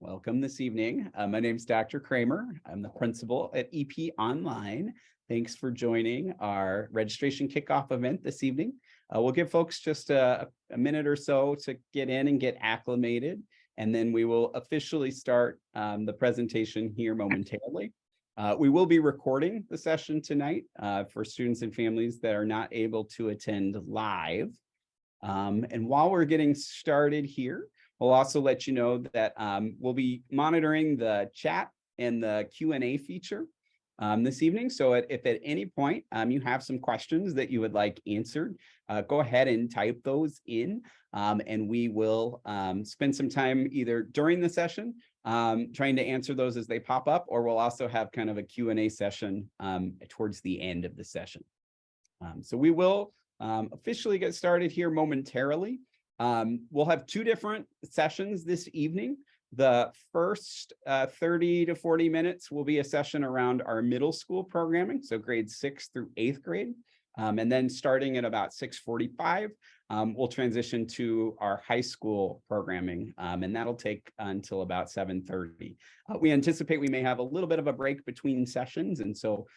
Welcome this evening. My name is Dr. Kramer. I'm the principal at EP Online. Thanks for joining our registration kickoff event this evening. We'll give folks just a minute or so to get in and get acclimated, and then we will officially start the presentation here momentarily. We will be recording the session tonight for students and families that are not able to attend live. And while we're getting started here, we'll also let you know that we'll be monitoring the chat and the Q&A feature this evening. So if at any point you have some questions that you would like answered, go ahead and type those in, and we will spend some time either during the session trying to answer those as they pop up, or we'll also have kind of a Q&A session towards the end of the session. So we will officially get started here momentarily. We'll have two different sessions this evening. The first 30 to 40 minutes will be a session around our middle school programming, so grades 6th through 8th grade. And then starting at about 6:45, we'll transition to our high school programming, and that'll take until about 7:30. We anticipate we may have a little bit of a break between sessions, and so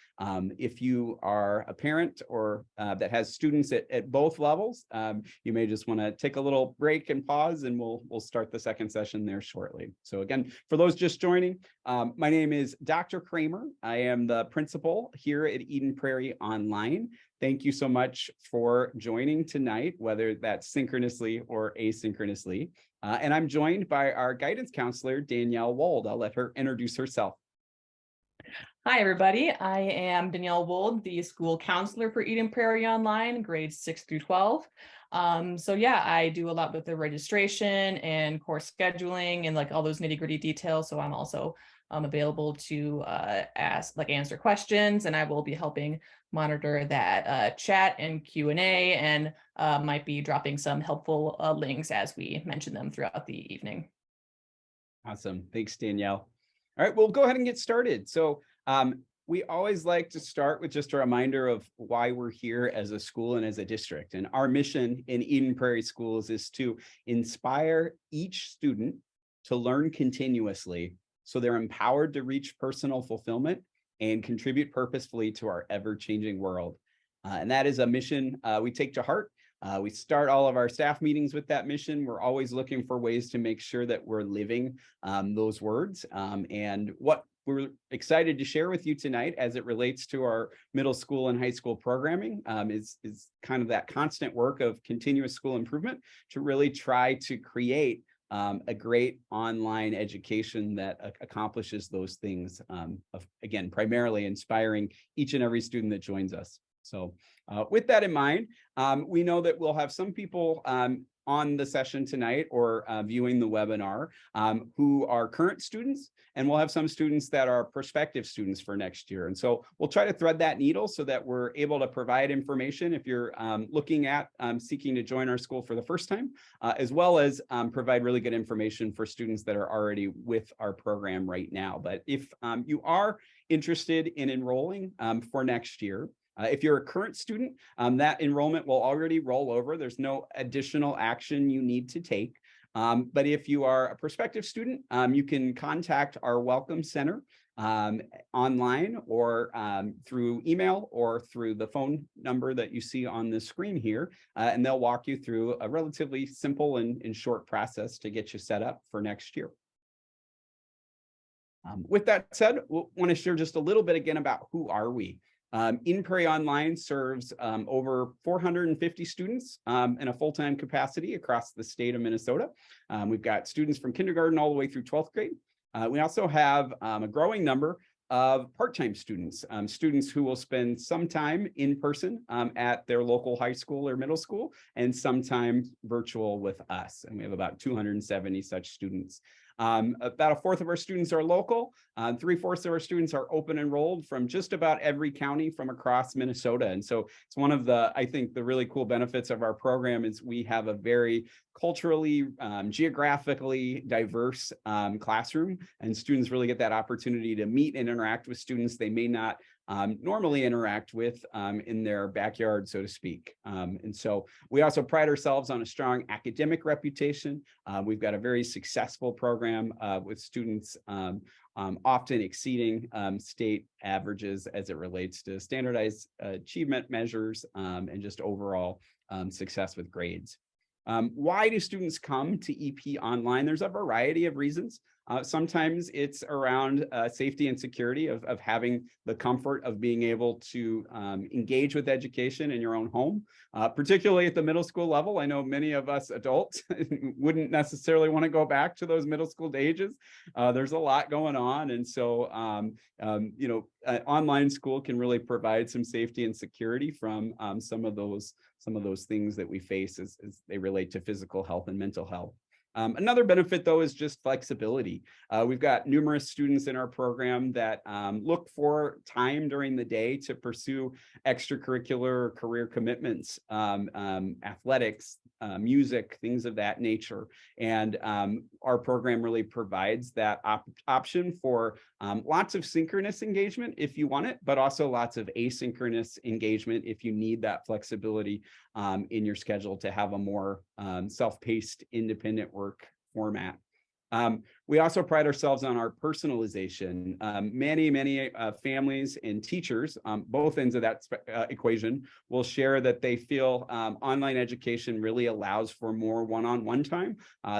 if you are a parent or that has students at both levels, you may just want to take a little break and pause, and we'll start the second session there shortly. So again, for those just joining, my name is Dr. Kramer. I am the principal here at Eden Prairie Online. Thank you so much for joining tonight, whether that's synchronously or asynchronously. And I'm joined by our guidance counselor, Danielle Wold. I'll let her introduce herself. Hi, everybody. I am Danielle Wold, the school counselor for Eden Prairie Online, grades 6 through 12. So yeah, I do a lot with the registration and course scheduling and like all those nitty-gritty details. So I'm also available to answer questions, and I will be helping monitor that chat and Q&A, and might be dropping some helpful links as we mention them throughout the evening. Awesome. Thanks, Danielle. All right, we'll go ahead and get started. So we always like to start with just a reminder of why we're here as a school and as a district. And our mission in Eden Prairie Schools is to inspire each student to learn continuously so they're empowered to reach personal fulfillment and contribute purposefully to our ever-changing world. And that is a mission we take to heart. We start all of our staff meetings with that mission. We're always looking for ways to make sure that we're living those words. And what we're excited to share with you tonight as it relates to our middle school and high school programming is kind of that constant work of continuous school improvement to really try to create a great online education that accomplishes those things, again, primarily inspiring each and every student that joins us. So with that in mind, we know that we'll have some people on the session tonight or viewing the webinar who are current students, and we'll have some students that are prospective students for next year. And so we'll try to thread that needle so that we're able to provide information if you're looking at seeking to join our school for the first time, as well as provide really good information for students that are already with our program right now. But if you are interested in enrolling for next year, if you're a current student, that enrollment will already roll over. There's no additional action you need to take. But if you are a prospective student, you can contact our Welcome Center online or through email or through the phone number that you see on the screen here, and they'll walk you through a relatively simple and short process to get you set up for next year. With that said, we'll want to share just a little bit again about who are we. Eden Prairie Online serves over 450 students in a full-time capacity across the state of Minnesota. We've got students from kindergarten all the way through 12th grade. We also have a growing number of part-time students, students who will spend some time in person at their local high school or middle school, and sometimes virtual with us. And we have about 270 such students. About a fourth of our students are local. 3/4 of our students are open enrolled from just about every county from across Minnesota. And so it's one of the, I think, the really cool benefits of our program is we have a very culturally, geographically diverse classroom, and students really get that opportunity to meet and interact with students they may not normally interact with in their backyard, so to speak. And so we also pride ourselves on a strong academic reputation. We've got a very successful program with students often exceeding state averages as it relates to standardized achievement measures and just overall success with grades. Why do students come to EP Online? There's a variety of reasons. Sometimes it's around safety and security of having the comfort of being able to engage with education in your own home, particularly at the middle school level. I know many of us adults wouldn't necessarily want to go back to those middle school ages. There's a lot going on. And so, online school can really provide some safety and security from some of those things that we face as they relate to physical health and mental health. Another benefit, though, is just flexibility. We've got numerous students in our program that look for time during the day to pursue extracurricular career commitments, athletics, music, things of that nature. And our program really provides that option for lots of synchronous engagement if you want it, but also lots of asynchronous engagement if you need that flexibility in your schedule to have a more self-paced, independent work format. We also pride ourselves on our personalization. Many families and teachers, both ends of that equation, will share that they feel online education really allows for more one-on-one time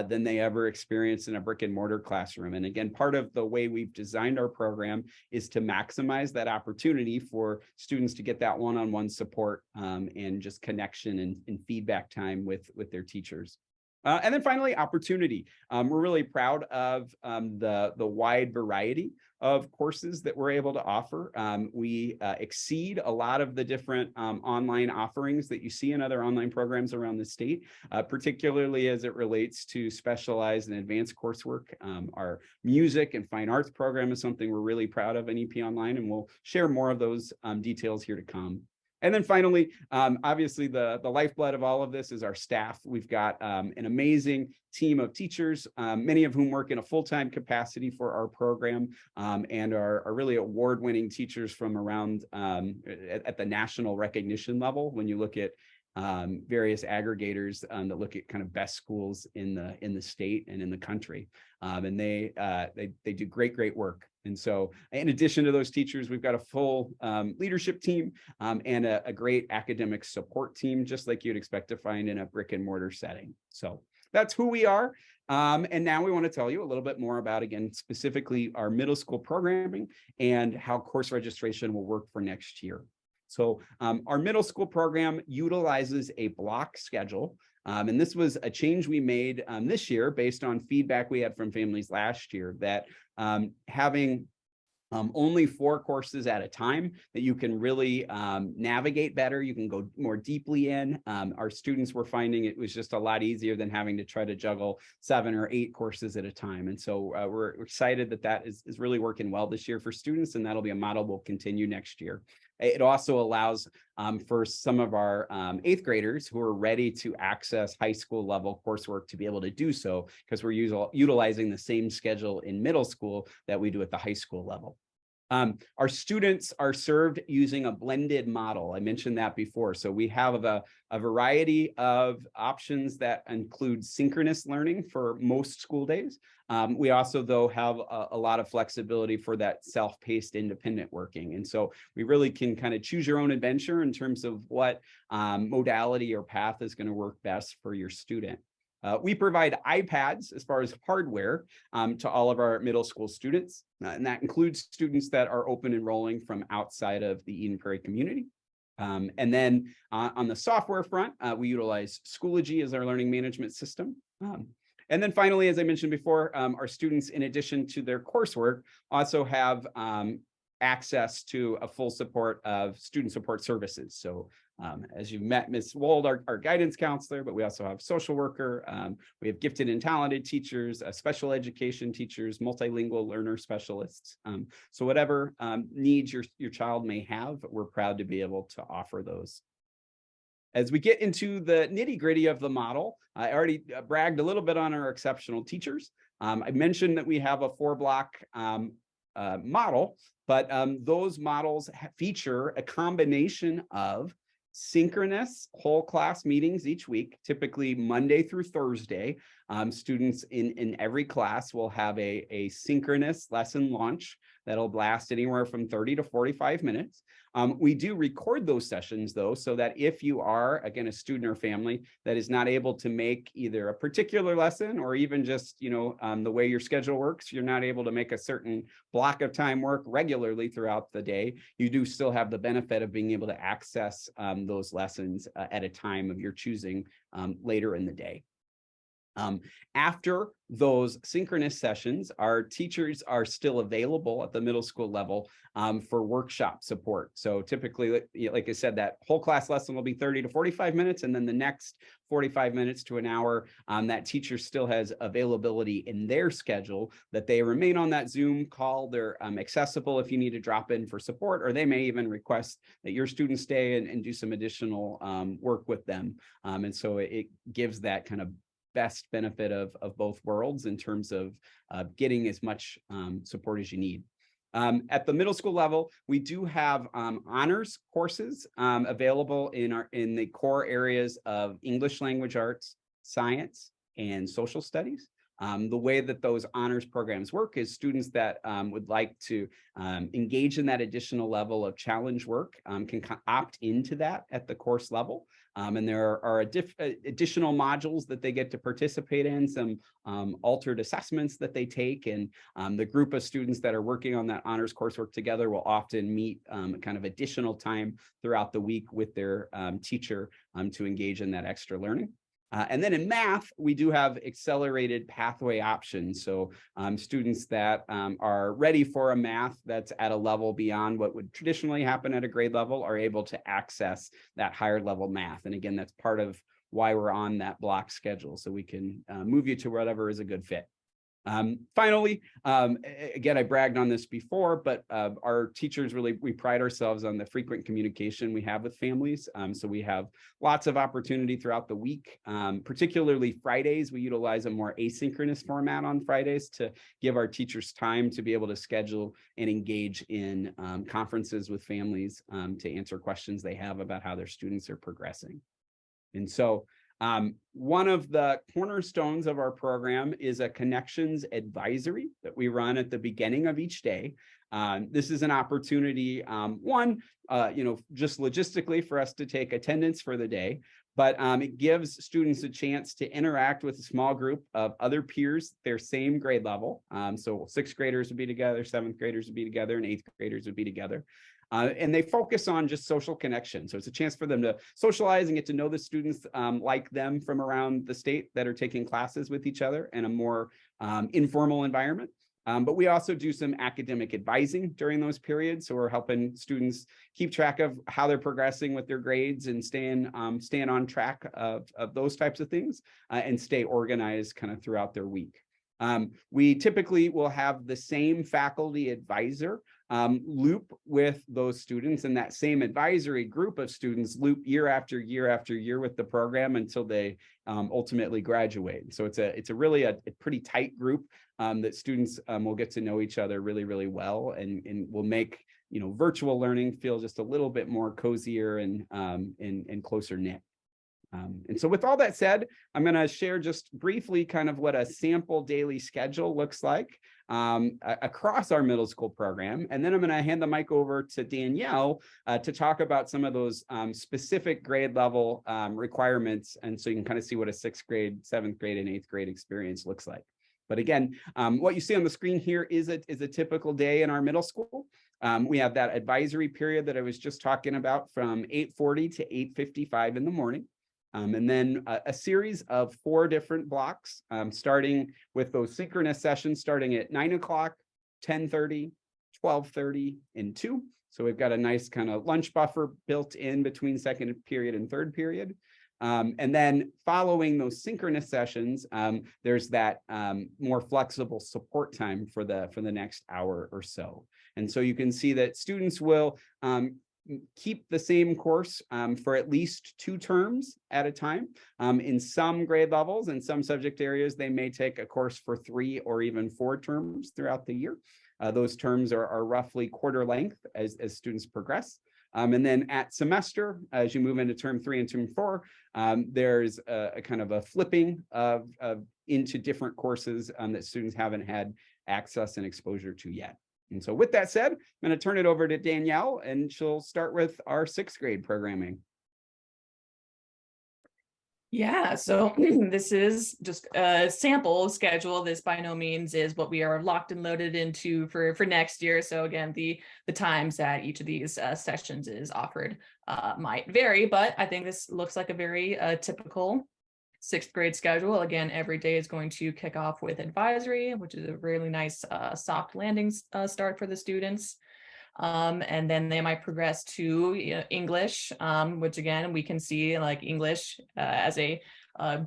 than they ever experienced in a brick and mortar classroom. And again, part of the way we've designed our program is to maximize that opportunity for students to get that one-on-one support and just connection and feedback time with their teachers. And then finally, opportunity. We're really proud of the wide variety of courses that we're able to offer. We exceed a lot of the different online offerings that you see in other online programs around the state, particularly as it relates to specialized and advanced coursework. Our music and fine arts program is something we're really proud of in EP Online, and we'll share more of those details here to come. And then finally, obviously, the lifeblood of all of this is our staff. We've got an amazing team of teachers, many of whom work in a full-time capacity for our program and are really award-winning teachers from around at the national recognition level. When you look at various aggregators that look at kind of best schools in the state and in the country, and they do great work. And so, in addition to those teachers, we've got a full leadership team and a great academic support team, just like you'd expect to find in a brick and mortar setting. So that's who we are. And now we want to tell you a little bit more about, again, specifically our middle school programming and how course registration will work for next year. So our middle school program utilizes a block schedule. And this was a change we made this year based on feedback we had from families last year, that having only 4 courses at a time that you can really navigate better. You can go more deeply in. Our students were finding it was just a lot easier than having to try to juggle 7 or 8 courses at a time. And so we're excited that is really working well this year for students, and that'll be a model we'll continue next year. It also allows for some of our 8th graders who are ready to access high school level coursework to be able to do so, because we're utilizing the same schedule in middle school that we do at the high school level. Our students are served using a blended model. I mentioned that before. So we have a variety of options that include synchronous learning for most school days. We also, though, have a lot of flexibility for that self-paced independent working. And so we really can kind of choose your own adventure in terms of what modality or path is going to work best for your student. We provide iPads as far as hardware to all of our middle school students, and that includes students that are open enrolling from outside of the Eden Prairie community. And then on the software front, we utilize Schoology as our learning management system. And then finally, as I mentioned before, our students, in addition to their coursework, also have access to a full support of student support services. So as you've met Ms. Wold, our guidance counselor, but we also have social worker, we have gifted and talented teachers, special education teachers, multilingual learner specialists. So whatever needs your child may have, we're proud to be able to offer those. As we get into the nitty-gritty of the model, I already bragged a little bit on our exceptional teachers. I mentioned that we have a 4-block model, but those models feature a combination of synchronous whole class meetings each week, typically Monday through Thursday. Students in every class will have a synchronous lesson launch that'll last anywhere from 30 to 45 minutes. We do record those sessions though, so that if you are, again, a student or family that is not able to make either a particular lesson or even just, the way your schedule works, you're not able to make a certain block of time work regularly throughout the day, you do still have the benefit of being able to access those lessons at a time of your choosing later in the day. After those synchronous sessions, our teachers are still available at the middle school level for workshop support. So typically, like I said, that whole class lesson will be 30 to 45 minutes, and then the next 45 minutes to an hour, that teacher still has availability in their schedule that they remain on that Zoom call. They're accessible if you need to drop in for support, or they may even request that your students stay and do some additional work with them. And so it gives that kind of best benefit of both worlds in terms of getting as much support as you need. At the middle school level, we do have honors courses available in the core areas of English language arts, science, and social studies. The way that those honors programs work is students that would like to engage in that additional level of challenge work can opt into that at the course level. And there are additional modules that they get to participate in, some altered assessments that they take, and the group of students that are working on that honors coursework together will often meet kind of additional time throughout the week with their teacher to engage in that extra learning. And then in math, we do have accelerated pathway options. So students that are ready for a math that's at a level beyond what would traditionally happen at a grade level are able to access that higher level math. And again, that's part of why we're on that block schedule, so we can move you to whatever is a good fit. Finally, again, I bragged on this before, but our teachers we pride ourselves on the frequent communication we have with families. So we have lots of opportunity throughout the week, particularly Fridays. We utilize a more asynchronous format on Fridays to give our teachers time to be able to schedule and engage in conferences with families to answer questions they have about how their students are progressing. And so one of the cornerstones of our program is a connections advisory that we run at the beginning of each day. This is an opportunity, just logistically for us to take attendance for the day, but it gives students a chance to interact with a small group of other peers, their same grade level. So sixth graders would be together, seventh graders would be together, and eighth graders would be together. And they focus on just social connection. So it's a chance for them to socialize and get to know the students like them from around the state that are taking classes with each other in a more informal environment. But we also do some academic advising during those periods. So we're helping students keep track of how they're progressing with their grades and staying on track of those types of things and stay organized kind of throughout their week. We typically will have the same faculty advisor loop with those students, and that same advisory group of students loop year after year after year with the program until they ultimately graduate. So it's a really a pretty tight group that students will get to know each other really, really well, and will make virtual learning feel just a little bit more cozier and closer knit. And so with all that said, I'm going to share just briefly kind of what a sample daily schedule looks like across our middle school program. And then I'm going to hand the mic over to Danielle to talk about some of those specific grade level requirements. And so you can kind of see what a sixth grade, seventh grade, and eighth grade experience looks like. But again, what you see on the screen here is a typical day in our middle school. We have that advisory period that I was just talking about from 8:40 to 8:55 in the morning. And then a series of 4 different blocks, starting with those synchronous sessions starting at 9 o'clock, 10:30, 12:30, and 2. So we've got a nice kind of lunch buffer built in between second period and third period. And then following those synchronous sessions, there's that more flexible support time for the next hour or so. And so you can see that students will keep the same course for at least 2 terms at a time. In some grade levels and some subject areas, they may take a course for 3 or even 4 terms throughout the year. Those terms are roughly quarter length as students progress. And then at semester, as you move into term 3 and term 4, there's a kind of a flipping of into different courses that students haven't had access and exposure to yet. And so with that said, I'm going to turn it over to Danielle, and she'll start with our 6th grade programming. Yeah, so this is just a sample schedule. This by no means is what we are locked and loaded into for next year. So again, the times that each of these sessions is offered might vary, but I think this looks like a very typical 6th grade schedule. Again, every day is going to kick off with advisory, which is a really nice soft landing start for the students. And then they might progress to English, which again, we can see like English as a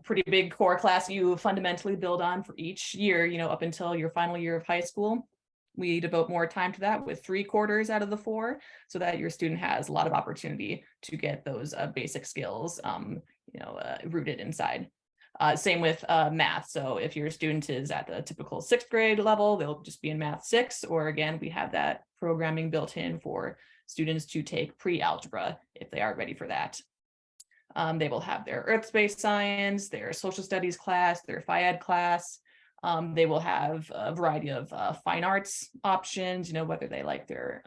pretty big core class you fundamentally build on for each year, up until your final year of high school. We devote more time to that with 3 quarters out of the 4, so that your student has a lot of opportunity to get those basic skills, rooted inside. Same with math. So if your student is at the typical 6th grade level, they'll just be in math 6, or again, we have that programming built in for students to take pre-algebra if they are ready for that. They will have their earth space science, their social studies class, their phy-ed class. They will have a variety of fine arts options, whether they like their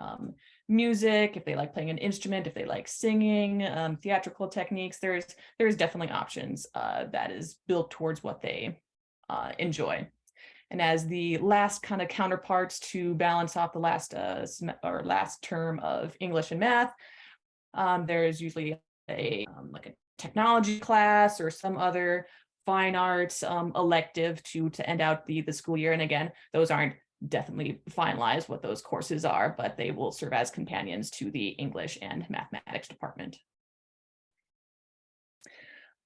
music, if they like playing an instrument, if they like singing, theatrical techniques. There's definitely options that is built towards what they enjoy. And as the last kind of counterparts to balance off the last term of English and math, there's usually like a technology class or some other fine arts elective to end out the school year. And again, those aren't definitely finalized what those courses are, but they will serve as companions to the English and mathematics department.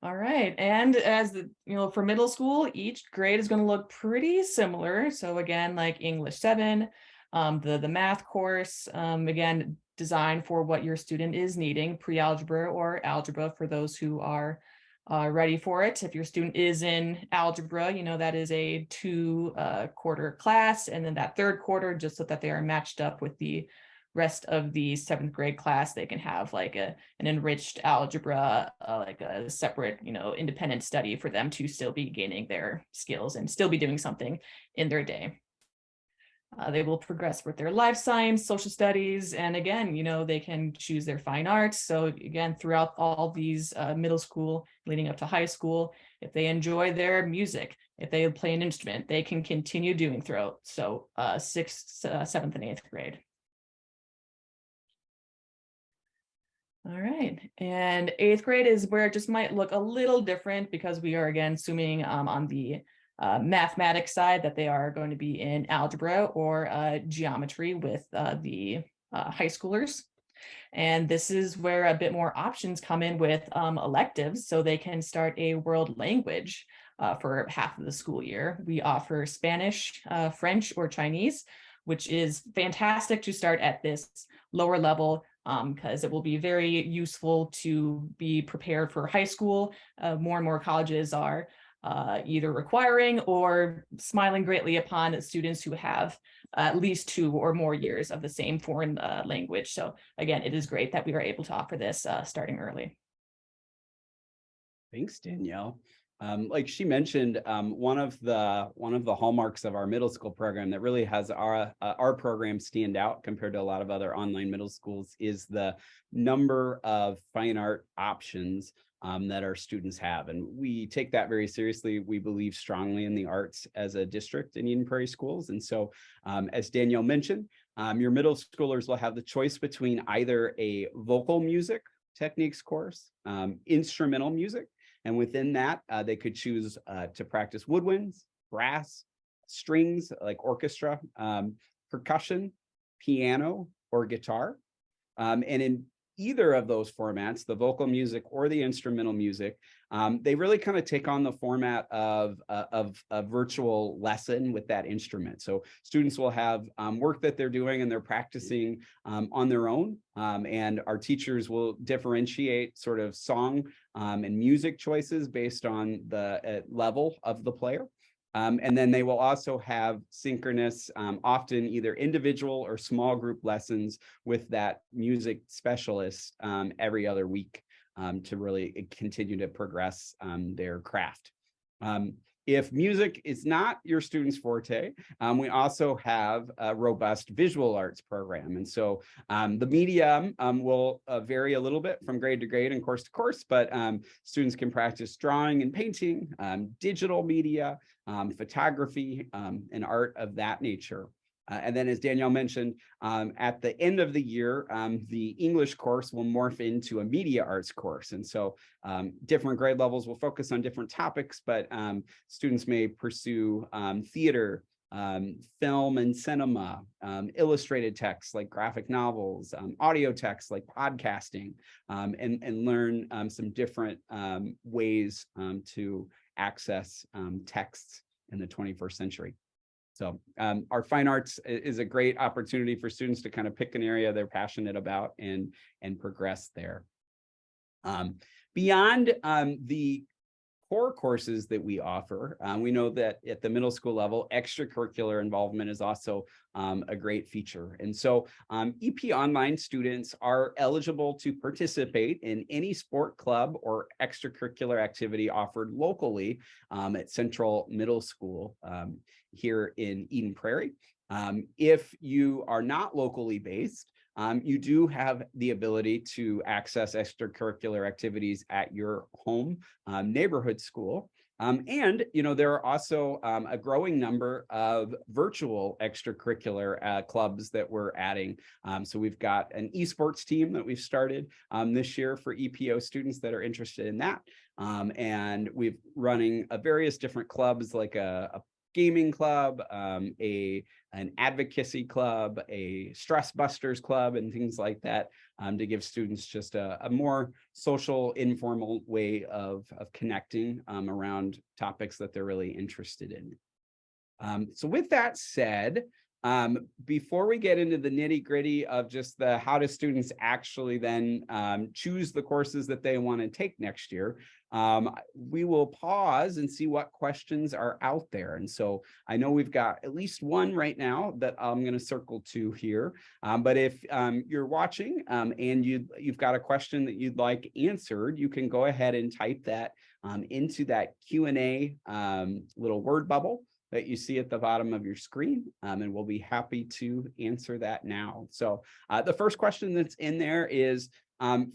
All right, and as for middle school, each grade is going to look pretty similar. So again, like English 7, the math course, again, designed for what your student is needing, pre-algebra or algebra for those who are ready for it. If your student is in algebra, that is a 2-quarter class, and then that 3rd quarter, just so that they are matched up with the rest of the 7th grade class, they can have like an enriched algebra, like a separate, independent study for them to still be gaining their skills and still be doing something in their day. They will progress with their life science, social studies, and again, they can choose their fine arts. So again, throughout all these middle school leading up to high school, if they enjoy their music, if they play an instrument, they can continue doing throughout. So 6th, 7th, and 8th grade. All right, and 8th grade is where it just might look a little different, because we are again assuming on the mathematics side that they are going to be in algebra or geometry with the high schoolers. And this is where a bit more options come in with electives, so they can start a world language for half of the school year. We offer Spanish, French, or Chinese, which is fantastic to start at this lower level, because it will be very useful to be prepared for high school. More and more colleges are either requiring or smiling greatly upon students who have at least 2 or more years of the same foreign language. So again, it is great that we are able to offer this starting early. Thanks, Danielle. Like she mentioned, one of the hallmarks of our middle school program that really has our program stand out compared to a lot of other online middle schools is the number of fine art options that our students have. And we take that very seriously. We believe strongly in the arts as a district in Eden Prairie schools. And so as Danielle mentioned, your middle schoolers will have the choice between either a vocal music techniques course, instrumental music, and within that, they could choose to practice woodwinds, brass, strings like orchestra, percussion, piano, or guitar. And in either of those formats, the vocal music or the instrumental music, they really kind of take on the format of a virtual lesson with that instrument. So students will have work that they're doing and they're practicing on their own. And our teachers will differentiate sort of song and music choices based on the level of the player. And then they will also have synchronous, often either individual or small group lessons with that music specialist every other week to really continue to progress their craft. If music is not your student's forte, we also have a robust visual arts program. And so the medium will vary a little bit from grade to grade and course to course, but students can practice drawing and painting, digital media, photography, and art of that nature. And then, as Danielle mentioned, at the end of the year, the English course will morph into a media arts course. And so different grade levels will focus on different topics, but students may pursue theater, film and cinema, illustrated text like graphic novels, audio text like podcasting, and learn some different ways to access texts in the 21st century. So our fine arts is a great opportunity for students to kind of pick an area they're passionate about and progress there. Beyond the core courses that we offer, we know that at the middle school level, extracurricular involvement is also a great feature. And so EP Online students are eligible to participate in any sport club or extracurricular activity offered locally at Central Middle School here in Eden Prairie. If you are not locally based, you do have the ability to access extracurricular activities at your home neighborhood school. And, you know, there are also a growing number of virtual extracurricular clubs that we're adding. So we've got an esports team that we've started this year for EPO students that are interested in that. And we've running various different clubs like a gaming club, an advocacy club, a stress busters club, and things like that to give students just a more social, informal way of connecting around topics that they're really interested in. So with that said, before we get into the nitty gritty of just how do students actually then choose the courses that they want to take next year, we will pause and see what questions are out there. And so I know we've got at least one right now that I'm going to circle to here. But if you're watching and you've got a question that you'd like answered, you can go ahead and type that into that Q&A little word bubble that you see at the bottom of your screen, and we'll be happy to answer that now. So the first question that's in there is,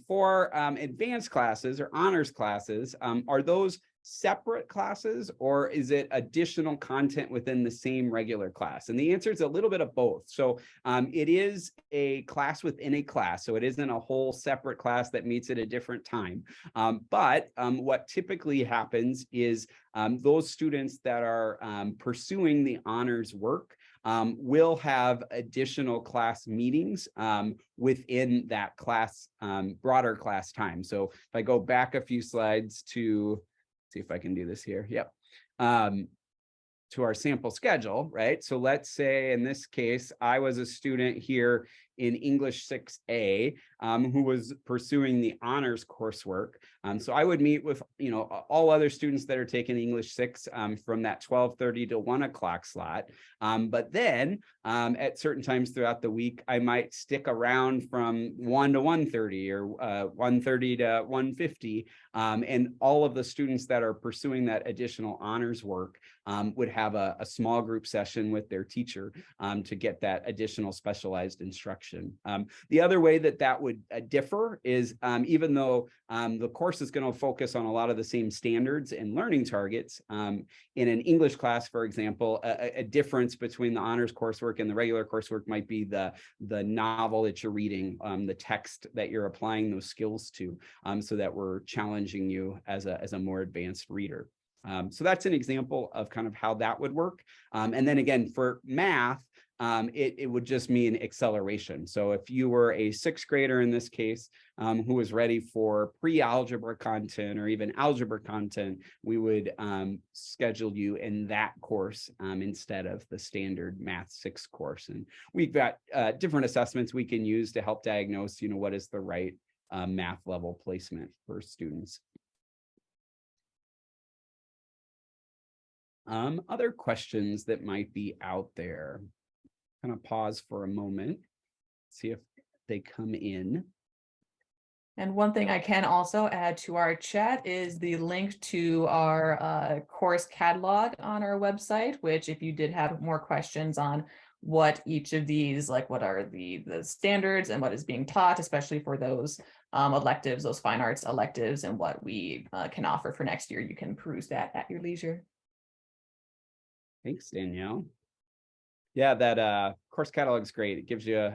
for advanced classes or honors classes, are those separate classes or is it additional content within the same regular class? And the answer is a little bit of both. So it is a class within a class. So it isn't a whole separate class that meets at a different time. But what typically happens is those students that are pursuing the honors work will have additional class meetings within that class, broader class time. So if I go back a few slides to see if I can do this here. Yep. To our sample schedule, right? So let's say in this case, I was a student here in English 6A who was pursuing the honors coursework. So I would meet with, you know, all other students that are taking English 6 from that 12:30 to 1 o'clock slot. But then at certain times throughout the week, I might stick around from 1 to 1:30 or 1:30 to 1:50. And all of the students that are pursuing that additional honors work would have a small group session with their teacher to get that additional specialized instruction. The other way that would differ is even though the course is going to focus on a lot of the same standards and learning targets, in an English class, for example, a difference between the honors coursework and the regular coursework might be the novel that you're reading, the text that you're applying those skills to, so that we're challenging you as a more advanced reader. So that's an example of kind of how that would work. And then again, for math, it would just mean acceleration. So if you were a sixth grader in this case, who was ready for pre-algebra content or even algebra content, we would schedule you in that course instead of the standard Math 6 course. And we've got different assessments we can use to help diagnose, what is the right math level placement for students. Other questions that might be out there. Kind of pause for a moment, see if they come in. And one thing I can also add to our chat is the link to our course catalog on our website, which if you did have more questions on what each of these, like what are the standards and what is being taught, especially for those electives, those fine arts electives, and what we can offer for next year, you can peruse that at your leisure. Thanks, Danielle. Yeah, that course catalog is great. It gives you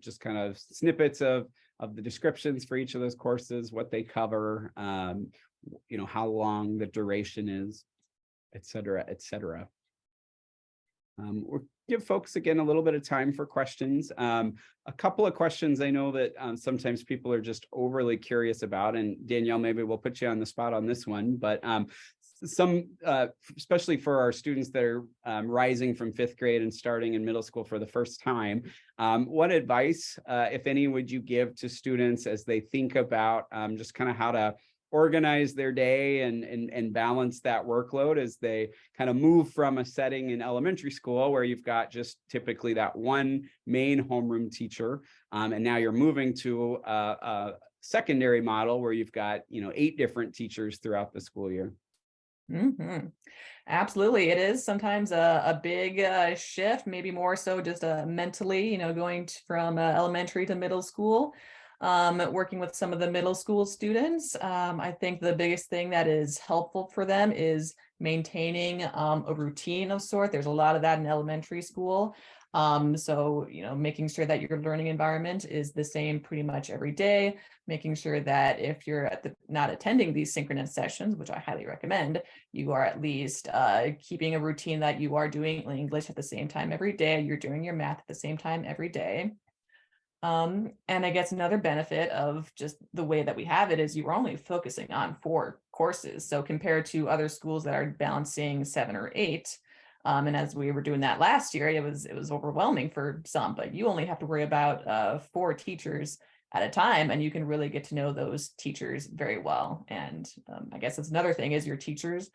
just kind of snippets of the descriptions for each of those courses, what they cover, how long the duration is, et cetera, et cetera. We'll give folks again a little bit of time for questions. A couple of questions I know that sometimes people are just overly curious about, and Danielle, maybe we'll put you on the spot on this one, but some, especially for our students that are rising from 5th grade and starting in middle school for the first time, what advice, if any, would you give to students as they think about just kind of how to organize their day and balance that workload as they kind of move from a setting in elementary school where you've got just typically that one main homeroom teacher, and now you're moving to a secondary model where you've got 8 different teachers throughout the school year? Mm-hmm. Absolutely. It is sometimes a big shift, maybe more so just mentally, going from elementary to middle school. Working with some of the middle school students, I think the biggest thing that is helpful for them is maintaining a routine of sort. There's a lot of that in elementary school. So, making sure that your learning environment is the same pretty much every day, making sure that if you're not attending these synchronous sessions, which I highly recommend, you are at least keeping a routine that you are doing English at the same time every day, you're doing your math at the same time every day. And I guess another benefit of just the way that we have it is you're only focusing on 4 courses. So compared to other schools that are balancing 7 or 8, and as we were doing that last year, it was overwhelming for some, but you only have to worry about 4 teachers at a time, and you can really get to know those teachers very well. And I guess that's another thing is your teachers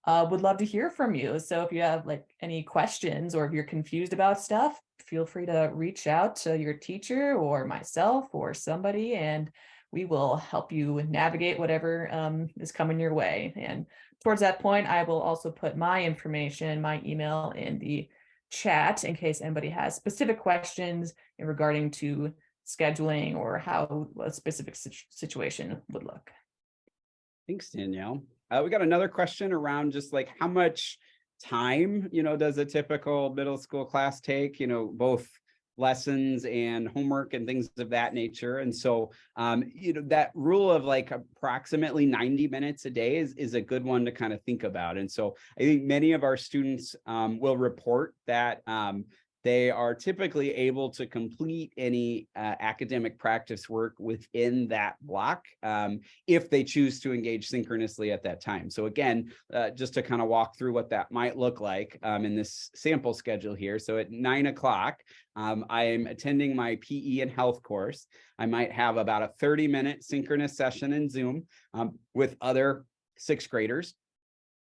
would love to hear from you. So if you have any questions or if you're confused about stuff, feel free to reach out to your teacher or myself or somebody, and we will help you navigate whatever is coming your way. And towards that point, I will also put my information, my email in the chat in case anybody has specific questions in regarding to scheduling or how a specific situation would look. Thanks, Danielle. We got another question around just how much time, does a typical middle school class take, both lessons and homework and things of that nature. And so, that rule of approximately 90 minutes a day is a good one to kind of think about. And so I think many of our students will report that they are typically able to complete any academic practice work within that block if they choose to engage synchronously at that time. So again, just to kind of walk through what that might look like in this sample schedule here. So at 9 o'clock, I am attending my PE and health course. I might have about a 30-minute synchronous session in Zoom with other 6th graders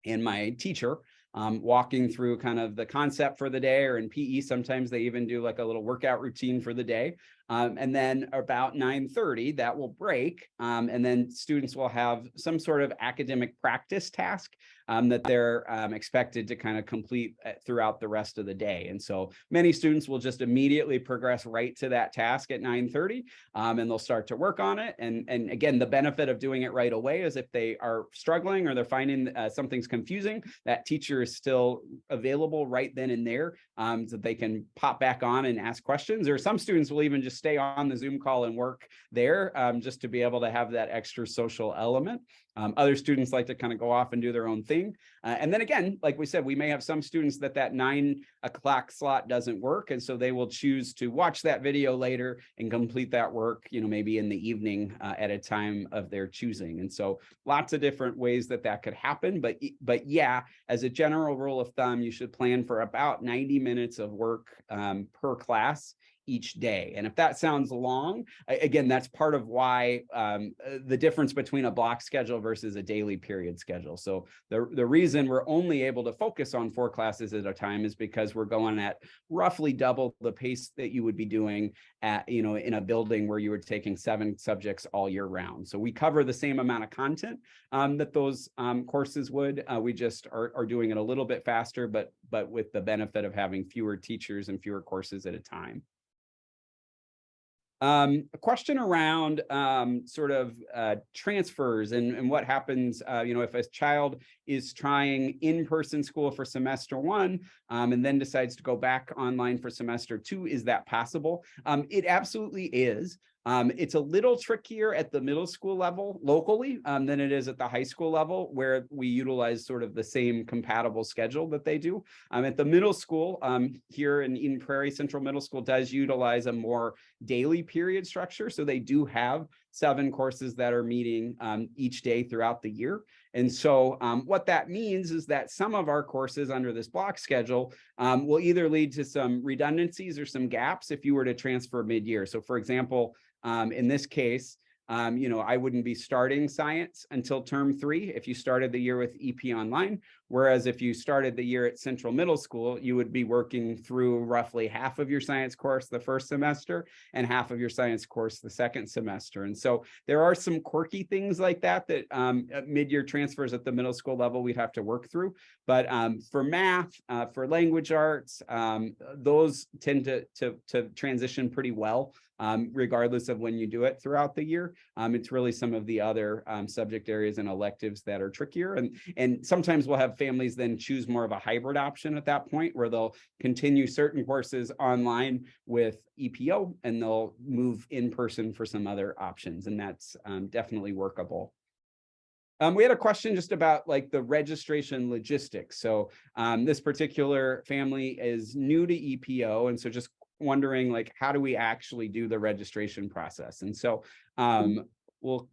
and my teacher. Walking through kind of the concept for the day, or in PE, sometimes they even do a little workout routine for the day. And then about 9:30, that will break. And then students will have some sort of academic practice task that they're expected to kind of complete throughout the rest of the day. And so many students will just immediately progress right to that task at 9:30, and they'll start to work on it. And again, the benefit of doing it right away is if they are struggling or they're finding something's confusing, that teacher is still available right then and there, so they can pop back on and ask questions. Or some students will even just stay on the Zoom call and work there, just to be able to have that extra social element. Other students like to kind of go off and do their own thing. And then again, like we said, we may have some students that 9 o'clock slot doesn't work. And so they will choose to watch that video later and complete that work, maybe in the evening at a time of their choosing. And so lots of different ways that could happen. But yeah, as a general rule of thumb, you should plan for about 90 minutes of work per class each day. And if that sounds long, again, that's part of why the difference between a block schedule versus a daily period schedule. So the reason we're only able to focus on 4 classes at a time is because we're going at roughly double the pace that you would be doing at, in a building where you were taking 7 subjects all year round. So we cover the same amount of content that those courses would. We just are doing it a little bit faster, but with the benefit of having fewer teachers and fewer courses at a time. A question around sort of transfers and what happens, if a child is trying in-person school for semester 1 and then decides to go back online for semester 2, is that possible? It absolutely is. It's a little trickier at the middle school level locally than it is at the high school level, where we utilize sort of the same compatible schedule that they do. At the middle school here in Eden Prairie, Central Middle School does utilize a more daily period structure. So they do have 7 courses that are meeting each day throughout the year. And so what that means is that some of our courses under this block schedule will either lead to some redundancies or some gaps if you were to transfer mid-year. So for example, in this case, I wouldn't be starting science until term 3 if you started the year with EP Online. Whereas if you started the year at Central Middle School, you would be working through roughly half of your science course the first semester and half of your science course the second semester. And so there are some quirky things like that mid-year transfers at the middle school level we'd have to work through. But for math, for language arts, those tend to transition pretty well. Regardless of when you do it throughout the year. It's really some of the other subject areas and electives that are trickier. And sometimes we'll have families then choose more of a hybrid option at that point, where they'll continue certain courses online with EPO and they'll move in person for some other options. And that's definitely workable. We had a question just about like the registration logistics. So this particular family is new to EPO. And so just wondering, like, how do we actually do the registration process? And so we'll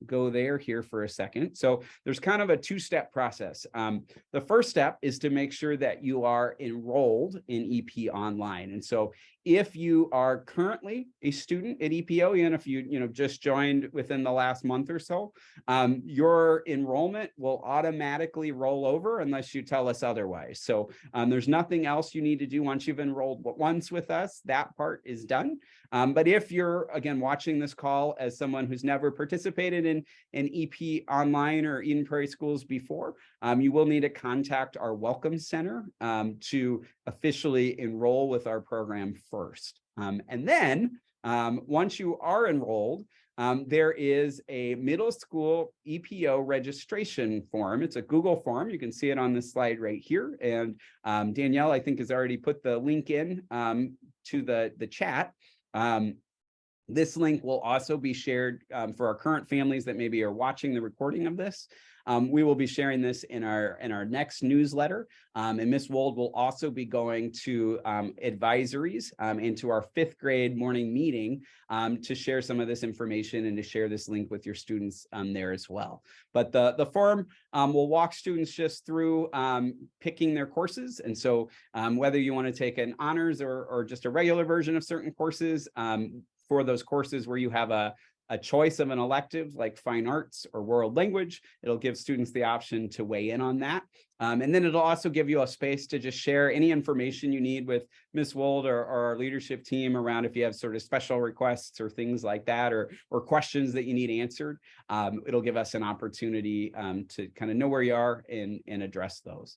go here for a second. So there's kind of a 2-step process. The first step is to make sure that you are enrolled in EP Online. And so if you are currently a student at EPO, and if you just joined within the last month or so, your enrollment will automatically roll over unless you tell us otherwise. So there's nothing else you need to do once you've enrolled once with us. That part is done. But if you're, again, watching this call as someone who's never participated in an EP Online or Eden Prairie Schools before, you will need to contact our Welcome Center to officially enroll with our program first. And then once you are enrolled, there is a middle school EPO registration form. It's a Google form. You can see it on this slide right here. And Danielle, I think, has already put the link in to the chat. This link will also be shared for our current families that maybe are watching the recording of this. We will be sharing this in our next newsletter, and Ms. Wold will also be going to advisories into our 5th grade morning meeting to share some of this information and to share this link with your students there as well. But the form will walk students just through picking their courses. And so whether you want to take an honors or just a regular version of certain courses, for those courses where you have a choice of an elective like fine arts or world language, it'll give students the option to weigh in on that. And then it'll also give you a space to just share any information you need with Ms. Wold or our leadership team around if you have sort of special requests or things like that, or questions that you need answered. It'll give us an opportunity to kind of know where you are and address those.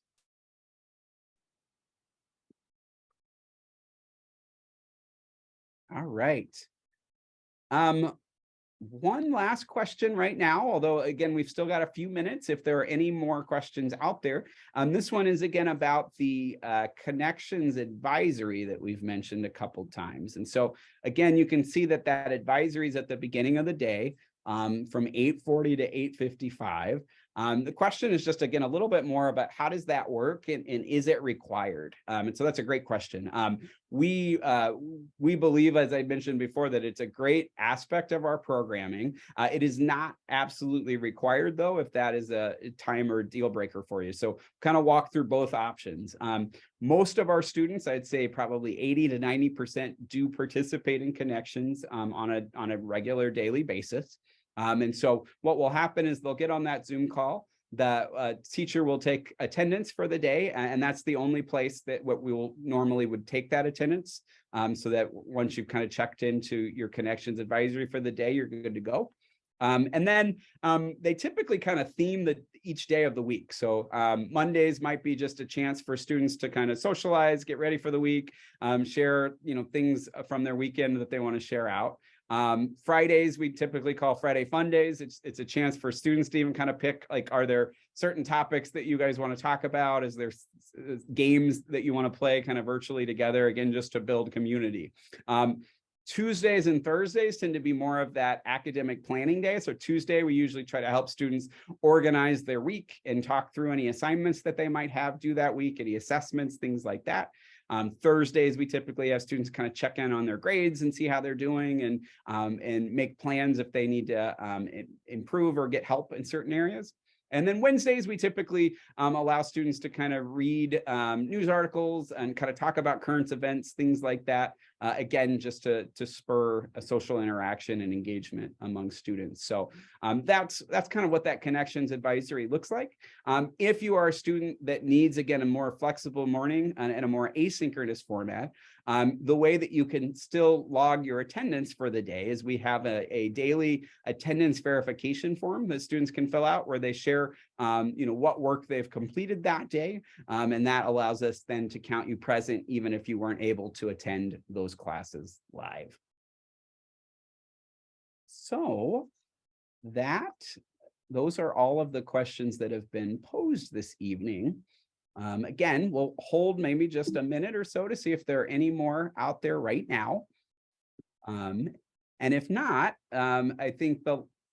All right. one last question right now, although again, we've still got a few minutes if there are any more questions out there. This one is again about the connections advisory that we've mentioned a couple times. And so again, you can see that that advisory is at the beginning of the day from 8:40 to 8:55. The question is just, again, a little bit more about how does that work and is it required? And so that's a great question. We believe, as I mentioned before, that it's a great aspect of our programming. It is not absolutely required, though, if that is a time or deal breaker for you. So kind of walk through both options. Most of our students, I'd say probably 80 to 90% do participate in connections on a regular daily basis. And so what will happen is they'll get on that Zoom call. The teacher will take attendance for the day, and that's the only place that what we will normally would take that attendance. So that once you've kind of checked into your connections advisory for the day, you're good to go. And then they typically kind of theme each day of the week. So Mondays might be just a chance for students to kind of socialize, get ready for the week, share things from their weekend that they want to share out. Fridays, we typically call Friday Fun Days. It's a chance for students to even kind of pick, like, are there certain topics that you guys want to talk about? Is there games that you want to play kind of virtually together, again, just to build community? Tuesdays and Thursdays tend to be more of that academic planning day. So Tuesday, we usually try to help students organize their week and talk through any assignments that they might have due that week, any assessments, things like that. Thursdays, we typically have students kind of check in on their grades and see how they're doing and make plans if they need to improve or get help in certain areas. And then Wednesdays, we typically allow students to kind of read news articles and kind of talk about current events, things like that. Again, just to spur a social interaction and engagement among students. So that's kind of what that connections advisory looks like. If you are a student that needs, again, a more flexible morning and a more asynchronous format, the way that you can still log your attendance for the day is we have a daily attendance verification form that students can fill out where they share what work they've completed that day. And that allows us then to count you present even if you weren't able to attend those classes live. So those are all of the questions that have been posed this evening. Again, we'll hold maybe just a minute or so to see if there are any more out there right now. And if not, I think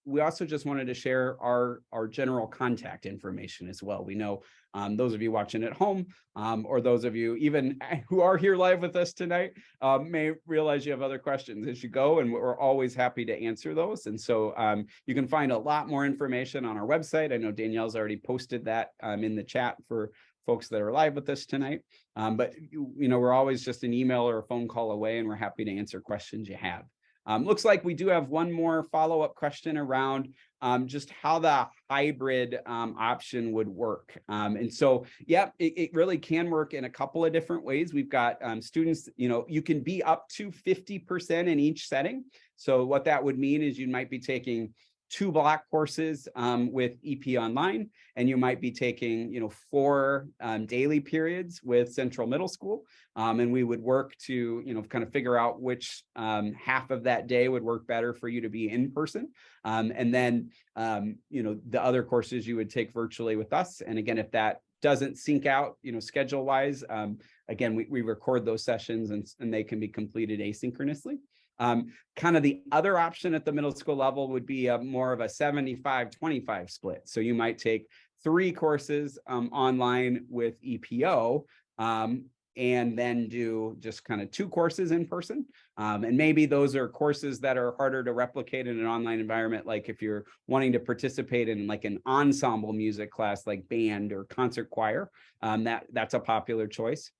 we also just wanted to share our general contact information as well. We know those of you watching at home or those of you even who are here live with us tonight may realize you have other questions as you go, and we're always happy to answer those. And so you can find a lot more information on our website. I know Danielle's already posted that in the chat for folks that are live with us tonight. But we're always just an email or a phone call away, and we're happy to answer questions you have. Looks like we do have one more follow-up question around just how the hybrid option would work. And so, yeah, it really can work in a couple of different ways. We've got students, you can be up to 50% in each setting. So what that would mean is you might be taking 2 block courses with EP Online, and you might be taking 4 daily periods with Central Middle School, and we would work to kind of figure out which half of that day would work better for you to be in person, and then the other courses you would take virtually with us. And again, if that doesn't sync out schedule wise, again, we record those sessions and they can be completed asynchronously. Kind of the other option at the middle school level would be more of a 75-25 split. So you might take 3 courses online with EPO and then do just kind of 2 courses in person. And maybe those are courses that are harder to replicate in an online environment. Like if you're wanting to participate in like an ensemble music class, like band or concert choir, that's a popular choice.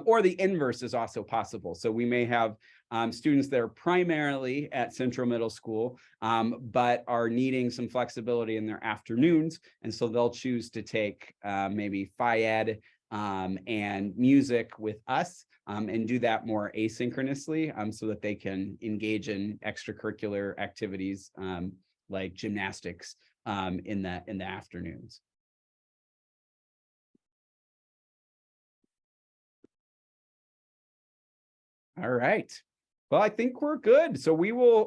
Or the inverse is also possible. So we may have students that are primarily at Central Middle School, but are needing some flexibility in their afternoons. And so they'll choose to take maybe Phy-Ed and music with us and do that more asynchronously so that they can engage in extracurricular activities like gymnastics in the afternoons. All right. Well, I think we're good. So we will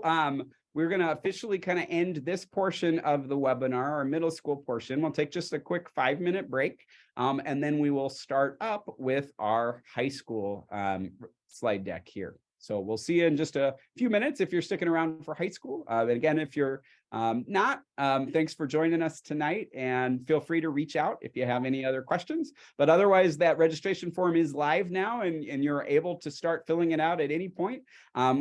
we're going to officially kind of end this portion of the webinar, our middle school portion. We'll take just a quick 5-minute break, and then we will start up with our high school slide deck here. So we'll see you in just a few minutes if you're sticking around for high school. And again, if you're not, thanks for joining us tonight, and feel free to reach out if you have any other questions. But otherwise, that registration form is live now, and you're able to start filling it out at any point.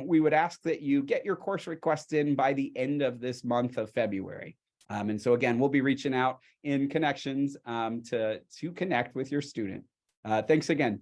We would ask that you get your course requests in by the end of this month of February. And so again, we'll be reaching out in connections to connect with your student. Thanks again.